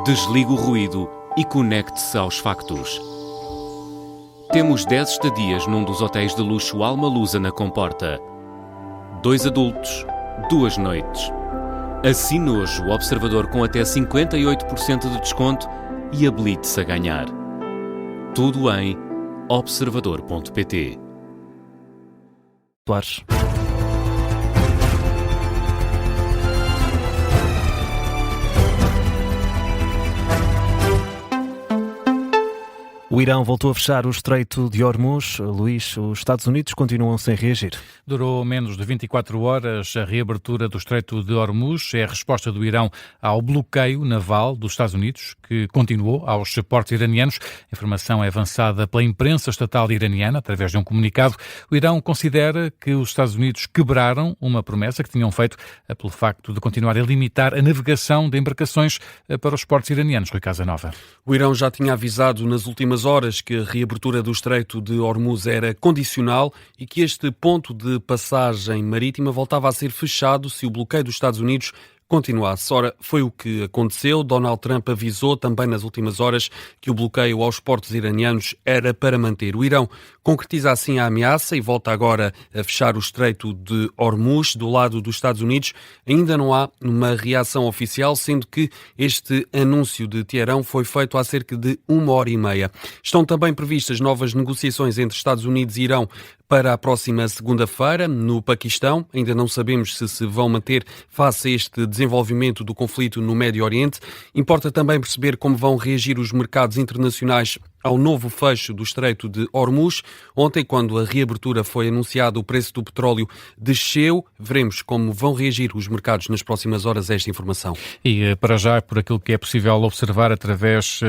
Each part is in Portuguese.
Desligue o ruído e conecte-se aos factos. Temos 10 estadias num dos hotéis de luxo Alma Lusa na Comporta. 2 adultos, 2 noites. Assine hoje o Observador com até 58% de desconto e habilite-se a ganhar. Tudo em observador.pt. O Irão voltou a fechar o Estreito de Hormuz. Luís, os Estados Unidos continuam sem reagir. Durou menos de 24 horas a reabertura do Estreito de Hormuz. É a resposta do Irão ao bloqueio naval dos Estados Unidos, que continuou aos portos iranianos. A informação é avançada pela imprensa estatal iraniana, através de um comunicado. O Irão considera que os Estados Unidos quebraram uma promessa que tinham feito pelo facto de continuar a limitar a navegação de embarcações para os portos iranianos. Rui Casanova. O Irão já tinha avisado nas últimas horas que a reabertura do Estreito de Hormuz era condicional e que este ponto de passagem marítima voltava a ser fechado se o bloqueio dos Estados Unidos continuasse. Ora, foi o que aconteceu. Donald Trump avisou também nas últimas horas que o bloqueio aos portos iranianos era para manter. O Irão concretiza assim a ameaça e volta agora a fechar o Estreito de Hormuz. Do lado dos Estados Unidos ainda não há uma reação oficial, sendo que este anúncio de Teherão foi feito há cerca de 1h30. Estão também previstas novas negociações entre Estados Unidos e Irão para a próxima segunda-feira, no Paquistão. Ainda não sabemos se vão manter face a este desenvolvimento do conflito no Médio Oriente. Importa também perceber como vão reagir os mercados internacionais ao novo fecho do Estreito de Hormuz. Ontem, quando a reabertura foi anunciada, o preço do petróleo desceu. Veremos como vão reagir os mercados nas próximas horas a esta informação. E para já, por aquilo que é possível observar através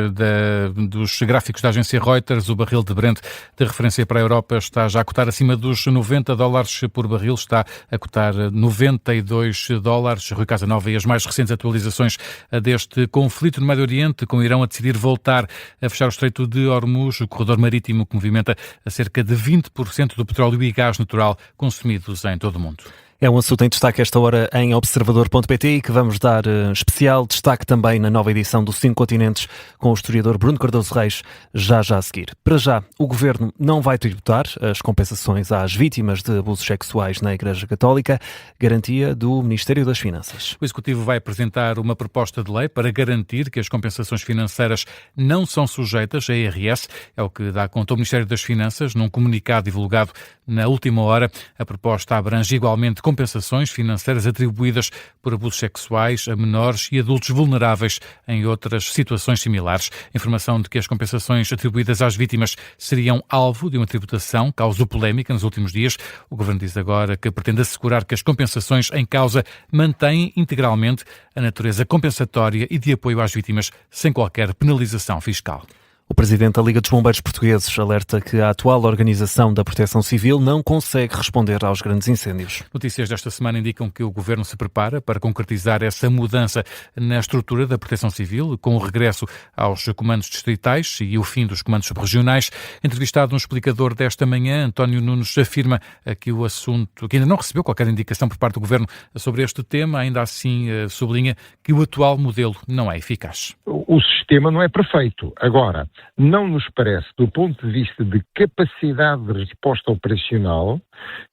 dos gráficos da agência Reuters, o barril de Brent de referência para a Europa está já a cotar acima dos $90 por barril, está a cotar $92. Rui Casanova, e as mais recentes atualizações deste conflito no Médio Oriente, com o Irão a decidir voltar a fechar o Estreito de Hormuz, o corredor marítimo que movimenta a cerca de 20% do petróleo e gás natural consumidos em todo o mundo. É um assunto em destaque esta hora em observador.pt e que vamos dar especial destaque também na nova edição do 5 Continentes com o historiador Bruno Cardoso Reis, já a seguir. Para já, o Governo não vai tributar as compensações às vítimas de abusos sexuais na Igreja Católica, garantia do Ministério das Finanças. O Executivo vai apresentar uma proposta de lei para garantir que as compensações financeiras não são sujeitas a IRS, é o que dá conta o Ministério das Finanças num comunicado divulgado na última hora. A proposta abrange igualmente compensações financeiras atribuídas por abusos sexuais a menores e adultos vulneráveis em outras situações similares. A informação de que as compensações atribuídas às vítimas seriam alvo de uma tributação causou polémica nos últimos dias. O Governo diz agora que pretende assegurar que as compensações em causa mantêm integralmente a natureza compensatória e de apoio às vítimas sem qualquer penalização fiscal. O Presidente da Liga dos Bombeiros Portugueses alerta que a atual organização da Proteção Civil não consegue responder aos grandes incêndios. Notícias desta semana indicam que o Governo se prepara para concretizar essa mudança na estrutura da Proteção Civil, com o regresso aos comandos distritais e o fim dos comandos subregionais. Entrevistado no explicador desta manhã, António Nunes afirma que o assunto, que ainda não recebeu qualquer indicação por parte do Governo sobre este tema, ainda assim sublinha que o atual modelo não é eficaz. O sistema não é perfeito. Agora, não nos parece, do ponto de vista de capacidade de resposta operacional,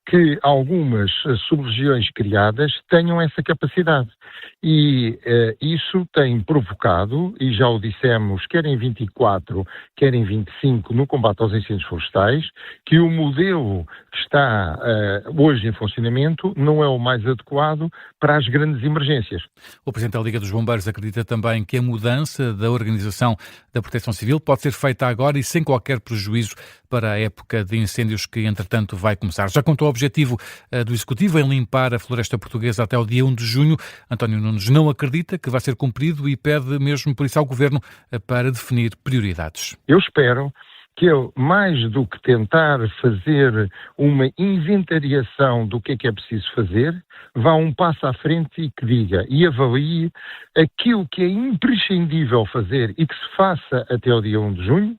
que algumas sub-regiões criadas tenham essa capacidade. E isso tem provocado, e já o dissemos, quer em 24, quer em 25, no combate aos incêndios florestais, que o modelo que está hoje em funcionamento não é o mais adequado para as grandes emergências. O Presidente da Liga dos Bombeiros acredita também que a mudança da organização da Proteção Civil pode ser feita agora e sem qualquer prejuízo para a época de incêndios que, entretanto, vai começar. Já quanto ao objetivo do Executivo em limpar a floresta portuguesa até o dia 1 de junho, António Nunes não acredita que vai ser cumprido e pede mesmo por isso ao Governo para definir prioridades. Eu espero que ele, mais do que tentar fazer uma inventariação do que é preciso fazer, vá um passo à frente e que diga e avalie aquilo que é imprescindível fazer e que se faça até o dia 1 de junho,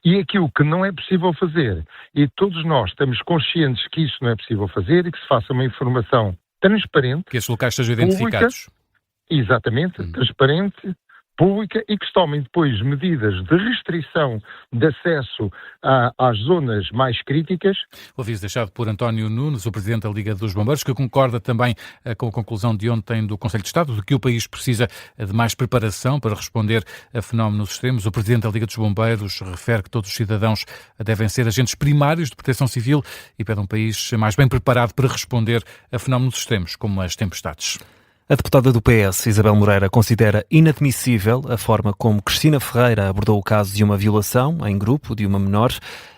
e aquilo que não é possível fazer, e todos nós estamos conscientes que isso não é possível fazer, e que se faça uma informação transparente. Que esses locais sejam identificados. Exatamente, transparente, pública e que se tomem depois medidas de restrição de acesso às zonas mais críticas. O aviso deixado por António Nunes, o Presidente da Liga dos Bombeiros, que concorda também com a conclusão de ontem do Conselho de Estado, de que o país precisa de mais preparação para responder a fenómenos extremos. O Presidente da Liga dos Bombeiros refere que todos os cidadãos devem ser agentes primários de proteção civil e pede um país mais bem preparado para responder a fenómenos extremos, como as tempestades. A deputada do PS, Isabel Moreira, considera inadmissível a forma como Cristina Ferreira abordou o caso de uma violação em grupo de uma menor.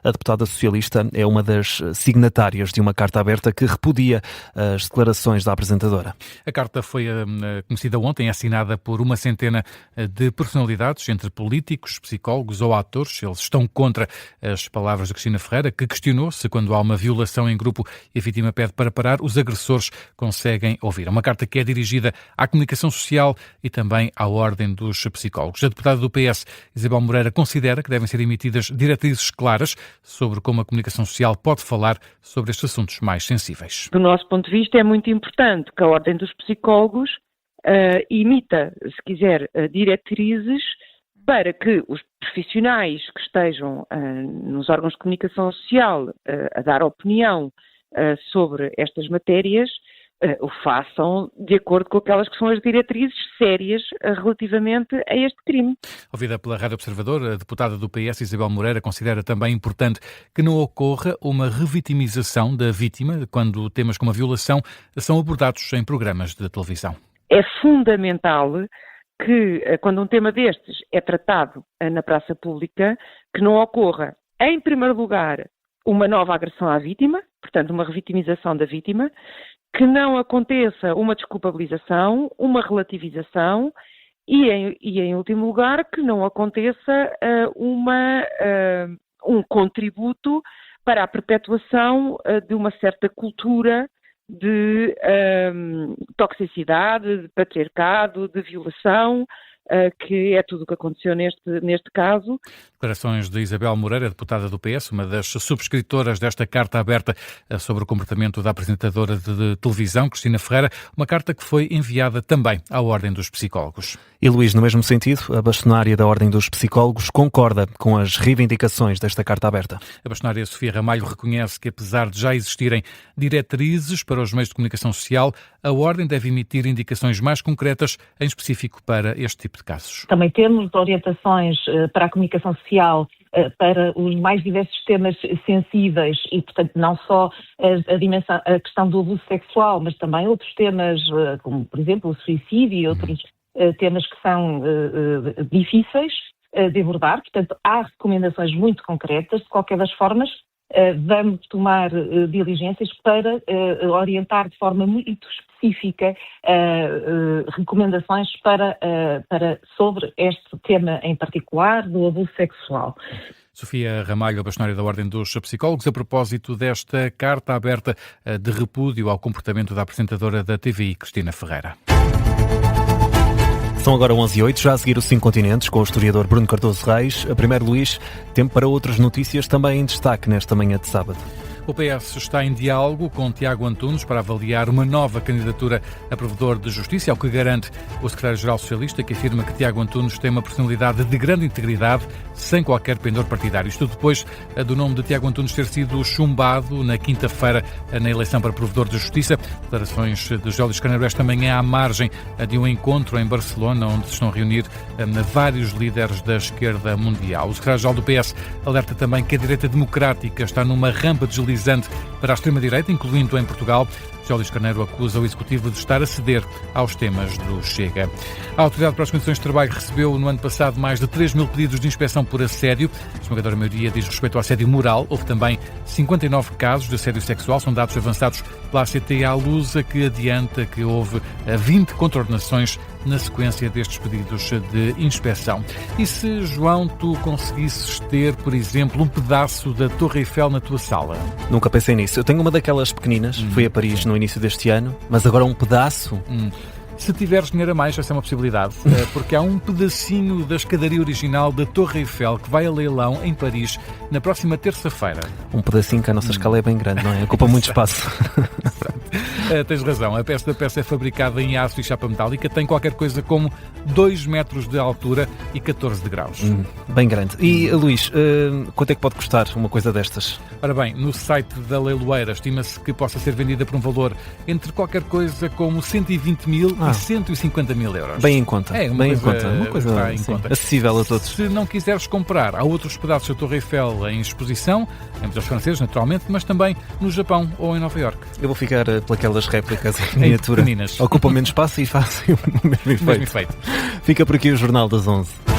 A deputada socialista é uma das signatárias de uma carta aberta que repudia as declarações da apresentadora. A carta foi conhecida ontem, assinada por uma centena de personalidades, entre políticos, psicólogos ou atores. Eles estão contra as palavras de Cristina Ferreira, que questionou se quando há uma violação em grupo e a vítima pede para parar, os agressores conseguem ouvir. É uma carta que é dirigida à comunicação social e também à ordem dos psicólogos. A deputada do PS, Isabel Moreira, considera que devem ser emitidas diretrizes claras sobre como a comunicação social pode falar sobre estes assuntos mais sensíveis. Do nosso ponto de vista, é muito importante que a ordem dos psicólogos imita, se quiser, diretrizes para que os profissionais que estejam nos órgãos de comunicação social a dar opinião sobre estas matérias o façam de acordo com aquelas que são as diretrizes sérias relativamente a este crime. Ouvida pela Rádio Observador, a deputada do PS, Isabel Moreira, considera também importante que não ocorra uma revitimização da vítima quando temas como a violação são abordados em programas de televisão. É fundamental que, quando um tema destes é tratado na praça pública, que não ocorra, em primeiro lugar, uma nova agressão à vítima, portanto, uma revitimização da vítima, que não aconteça uma desculpabilização, uma relativização e, em último lugar, que não aconteça um contributo para a perpetuação de uma certa cultura de toxicidade, de patriarcado, de violação, que é tudo o que aconteceu neste caso. Declarações de Isabel Moreira, deputada do PS, uma das subscritoras desta carta aberta sobre o comportamento da apresentadora de televisão, Cristina Ferreira, uma carta que foi enviada também à Ordem dos Psicólogos. E Luís, no mesmo sentido, a bastonária da Ordem dos Psicólogos concorda com as reivindicações desta carta aberta. A bastonária Sofia Ramalho reconhece que, apesar de já existirem diretrizes para os meios de comunicação social, a Ordem deve emitir indicações mais concretas, em específico para este tipo de casos. Também temos orientações para a comunicação social, para os mais diversos temas sensíveis e, portanto, não só a questão do abuso sexual, mas também outros temas, como, por exemplo, o suicídio e outros temas que são difíceis de abordar. Portanto, há recomendações muito concretas. De qualquer das formas, vamos tomar diligências para orientar de forma muito específica recomendações sobre este tema em particular do abuso sexual. Sofia Ramalho, a bastonária da Ordem dos Psicólogos, a propósito desta carta aberta de repúdio ao comportamento da apresentadora da TVI, Cristina Ferreira. São agora 11h08, já a seguir os 5 continentes, com o historiador Bruno Cardoso Reis. A primeiro, Luís, tempo para outras notícias também em destaque nesta manhã de sábado. O PS está em diálogo com Tiago Antunes para avaliar uma nova candidatura a provedor de justiça, é o que garante o secretário-geral socialista, que afirma que Tiago Antunes tem uma personalidade de grande integridade, sem qualquer pendor partidário. Isto depois do nome de Tiago Antunes ter sido chumbado na quinta-feira na eleição para provedor de justiça. Declarações de José Luís Carneiro esta manhã à margem de um encontro em Barcelona, onde se estão a reunir vários líderes da esquerda mundial. O secretário-geral do PS alerta também que a direita democrática está numa rampa deslizante para a extrema-direita, incluindo em Portugal. José Luís Carneiro acusa o Executivo de estar a ceder aos temas do Chega. A Autoridade para as Condições de Trabalho recebeu no ano passado mais de 3 mil pedidos de inspeção por assédio. A esmagadora maioria diz respeito ao assédio moral. Houve também 59 casos de assédio sexual. São dados avançados pela ACT-Lusa, que adianta que houve 20 contraordenações na sequência destes pedidos de inspeção. E se, João, tu conseguisses ter, por exemplo, um pedaço da Torre Eiffel na tua sala? Nunca pensei nisso. Eu tenho uma daquelas pequeninas, fui a Paris no início deste ano, mas agora um pedaço... Se tiveres dinheiro a mais, essa é uma possibilidade, porque há um pedacinho da escadaria original da Torre Eiffel que vai a leilão em Paris na próxima terça-feira. Um pedacinho que a nossa escala é bem grande, não é? Ocupa muito espaço. Tens razão, a peça é fabricada em aço e chapa metálica, tem qualquer coisa como 2 metros de altura e 14 de graus. Bem grande. E, Luís, quanto é que pode custar uma coisa destas? Ora bem, no site da leiloeira estima-se que possa ser vendida por um valor entre qualquer coisa como 120 mil e 150 mil euros. Bem em conta. Uma coisa está em conta. acessível a todos. Se não quiseres comprar, há outros pedaços da Torre Eiffel em exposição, em museus franceses, naturalmente, mas também no Japão ou em Nova Iorque. Eu vou ficar pelas réplicas em miniatura. Pequeninas. Ocupam menos espaço e fazem o mesmo efeito. Fica por aqui o Jornal das 11.